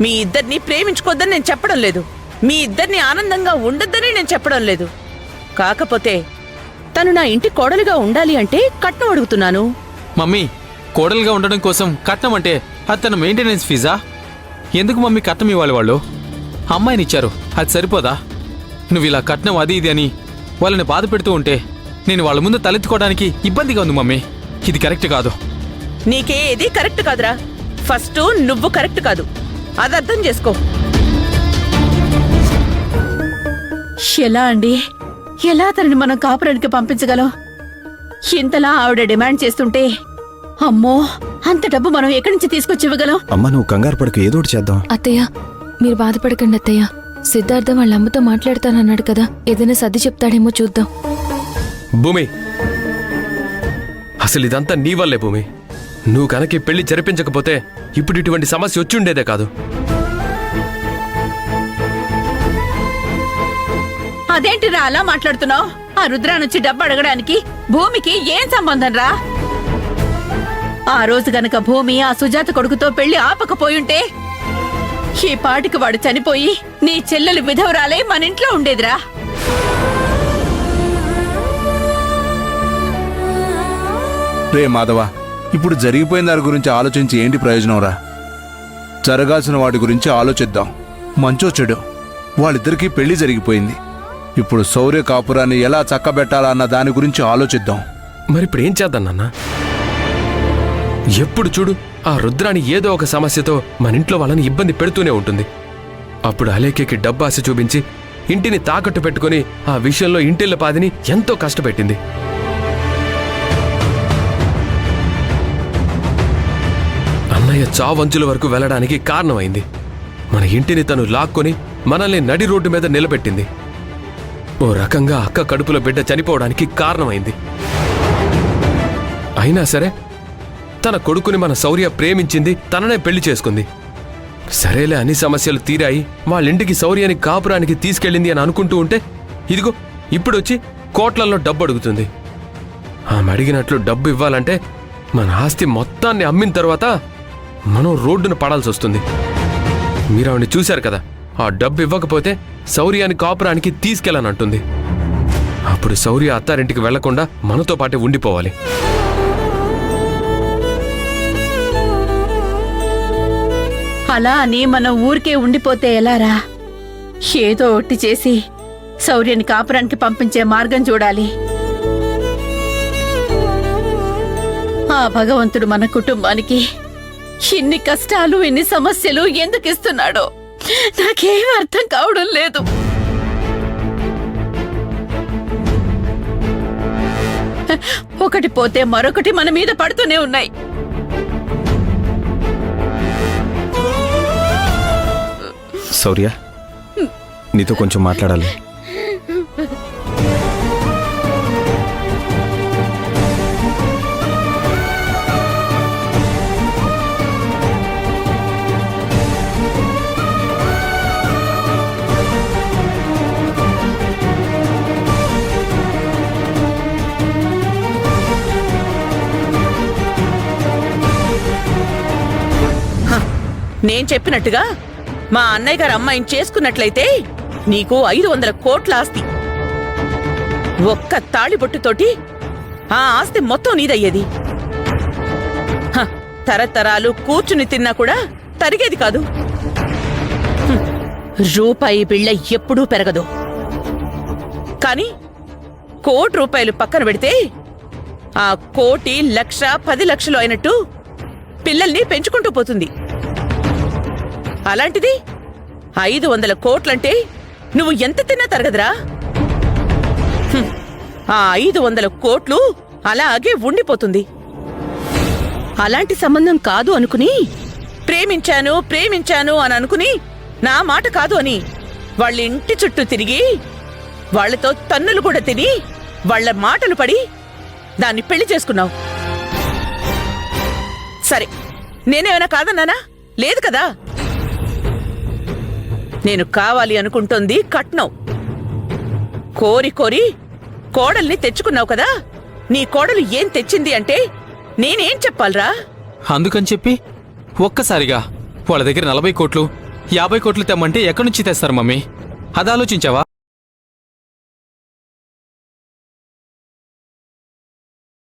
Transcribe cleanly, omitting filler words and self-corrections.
మీ ఇద్దరిని ప్రేమించుకోద్దని నేను చెప్పడం లేదు, మీ ఇద్దరిని ఆనందంగా ఉండొద్దని నేను చెప్పడం లేదు. కాకపోతే తను నా ఇంటి కోడలుగా ఉండాలి అంటే కట్నం అడుగుతున్నాను. మమ్మీ, కోడలుగా ఉండడం కోసం కట్నం అంటే అది తన మెయింటెనెన్స్ ఫీజా? ఎందుకు మమ్మీ కట్నం ఇవ్వాలి? వాళ్ళు అమ్మాయినిచ్చారు, అది సరిపోదా? నువ్వు ఇలా కట్నం అది ఇది అని వాళ్ళని బాధ పెడుతూ ఉంటే నేను వాళ్ళ ముందు తలెత్తుకోవడానికి ఇబ్బందిగా ఉంది మమ్మీ. ఇది కరెక్ట్ కాదు. నీకేది కరెక్ట్ కాదురా. ఫస్ట్ నువ్వు కరెక్ట్ కాదు, అది అర్థం చేసుకో. ఎలా అండి, ఎలా తనని మనం కాపురానికి పంపించగలం? ఇంతలా ఆవిడ డిమాండ్ చేస్తుంటే అమ్మో, అంత డబ్బు మనం ఎక్కడి నుంచి తీసుకొచ్చి ఇవ్వగలం? అమ్మ, నువ్వు కంగారు పడకు, ఏదోటి చేద్దాం. అత్తయ్య, మీరు బాధపడకండి అత్తయ్య. సిద్ధార్థ వాళ్ళ అమ్మతో మాట్లాడతానన్నాడు కదా, ఏదైనా సర్ది చెప్తాడేమో చూద్దాం. భూమి, అసలు ఇదంతా నీ వల్లే భూమి. నువ్వు కనుక పెళ్లి జరిపించకపోతే ఇప్పుడు ఇటువంటి సమస్య వచ్చుండేదే కాదు. అదేంటిరా అలా మాట్లాడుతున్నావు? ఆ రుద్రా నుంచి డబ్బు అడగడానికి భూమికి ఏం సంబంధం రా? ఆ రోజు గనక భూమి ఆ సుజాత కొడుకుతో పెళ్లి ఆపకపోయుంటే ఈ పాటికి వాడు చనిపోయి నీ చెల్లెలు విధవరాలే మన ఇంట్లో ఉండేదిరా. రే మాధవ, ఇప్పుడు జరిగిపోయిన దాని గురించి ఆలోచించి ఏంటి ప్రయోజనం రా? జరగాల్సిన వాటి గురించి ఆలోచిద్దాం. మంచో చెడు వాళ్ళిద్దరికీ పెళ్లి జరిగిపోయింది. ఇప్పుడు శౌర్య కాపురాన్ని ఎలా చక్కబెట్టాలా అన్న దాని గురించి ఆలోచిద్దాం. మరి ఇప్పుడు ఏం చేద్దాం నాన్న? ఎప్పుడు చూడు ఆ రుద్రాని ఏదో ఒక సమస్యతో మన ఇంట్లో వాళ్ళని ఇబ్బంది పెడుతూనే ఉంటుంది. అప్పుడు అలేఖ్యకి డబ్బు ఆశ చూపించి ఇంటిని తాకట్టు పెట్టుకుని ఆ విషయంలో ఇంటిళ్ళ పాదిని ఎంతో కష్టపెట్టింది. అన్నయ్య చావంచుల వరకు వెళ్లడానికి కారణమైంది. మన ఇంటిని తను లాక్కొని మనల్ని నడి రోడ్డు మీద నిలబెట్టింది. ఓ రకంగా అక్క కడుపులో బిడ్డ చనిపోవడానికి కారణమైంది. అయినా సరే తన కొడుకుని మన శౌర్య ప్రేమించింది, తననే పెళ్లి చేసుకుంది. సరేలే, అన్ని సమస్యలు తీరాయి, వాళ్ళింటికి శౌర్యాన్ని కాపురానికి తీసుకెళ్ళింది అని అనుకుంటూ ఉంటే ఇదిగో ఇప్పుడొచ్చి కోట్లల్లో డబ్బు అడుగుతుంది. ఆమె అడిగినట్లు డబ్బు ఇవ్వాలంటే మన ఆస్తి మొత్తాన్ని అమ్మిన తర్వాత మనం రోడ్డును పడాల్సి వస్తుంది. మీరు ఆవిడ్ని చూశారు కదా, ఆ డబ్బు ఇవ్వకపోతే శౌర్యాన్ని కాపురానికి తీసుకెళ్ళనంటుంది. అప్పుడు శౌర్య అత్తారింటికి వెళ్లకుండా మనతో పాటే ఉండిపోవాలి. అలా అని మనం ఊరికే ఉండిపోతే ఎలారా? ఏదో ఒట్టి చేసి శౌర్యని కాపురానికి పంపించే మార్గం చూడాలి. ఆ భగవంతుడు మన కుటుంబానికి ఇన్ని కష్టాలు, ఇన్ని సమస్యలు ఎందుకు ఇస్తున్నాడో నాకేం అర్థం కావడం లేదు. ఒకటి పోతే మరొకటి మన మీద పడుతూనే ఉన్నాయి. శౌర్య, నీతో కొంచెం మాట్లాడాలి. నేను చెప్పినట్టుగా మా అన్నయ్య గారు అమ్మాయిని చేసుకున్నట్లయితే నీకు 500 కోట్ల ఆస్తి. ఒక్క తాళిబొట్టుతోటి ఆ ఆస్తి మొత్తం నీదయ్యేది. తరతరాలు కూర్చుని తిన్నా కూడా తరిగేది కాదు. రూపాయి బిళ్ళ ఎప్పుడూ పెరగదు. కానీ 1 కోటి రూపాయలు పక్కన పెడితే ఆ 1 కోటి, 1,00,000, 10 లక్షలు అయినట్టు పిల్లల్ని పెంచుకుంటూ పోతుంది. అలాంటిది 500 కోట్లంటే నువ్వు ఎంత తిన్నా తరగదురా. ఆ 500 కోట్లు అలాగే ఉండిపోతుంది. అలాంటి సంబంధం కాదు అనుకుని ప్రేమించాను ప్రేమించాను అని అనుకుని నా మాట కాదు అని వాళ్ళ ఇంటి చుట్టూ తిరిగి వాళ్లతో తన్నులు కూడా తిని వాళ్ల మాటలు పడి దాన్ని పెళ్లి చేసుకున్నావు. సరే, నేనేమైనా కాదన్నానా? లేదు కదా. నేను కావాలి అనుకుంటోంది కట్నం. కోరి కోరి కోడల్ని తెచ్చుకున్నావు కదా. నీ కోడలు ఏం తెచ్చింది అంటే నేనేం చెప్పాలరా? అందుకని చెప్పి ఒక్కసారిగా వాళ్ళ దగ్గర 40 కోట్లు 50 కోట్లు తెమ్మంటే ఎక్కడి నుంచి తెస్తారు మమ్మీ అది ఆలోచించావా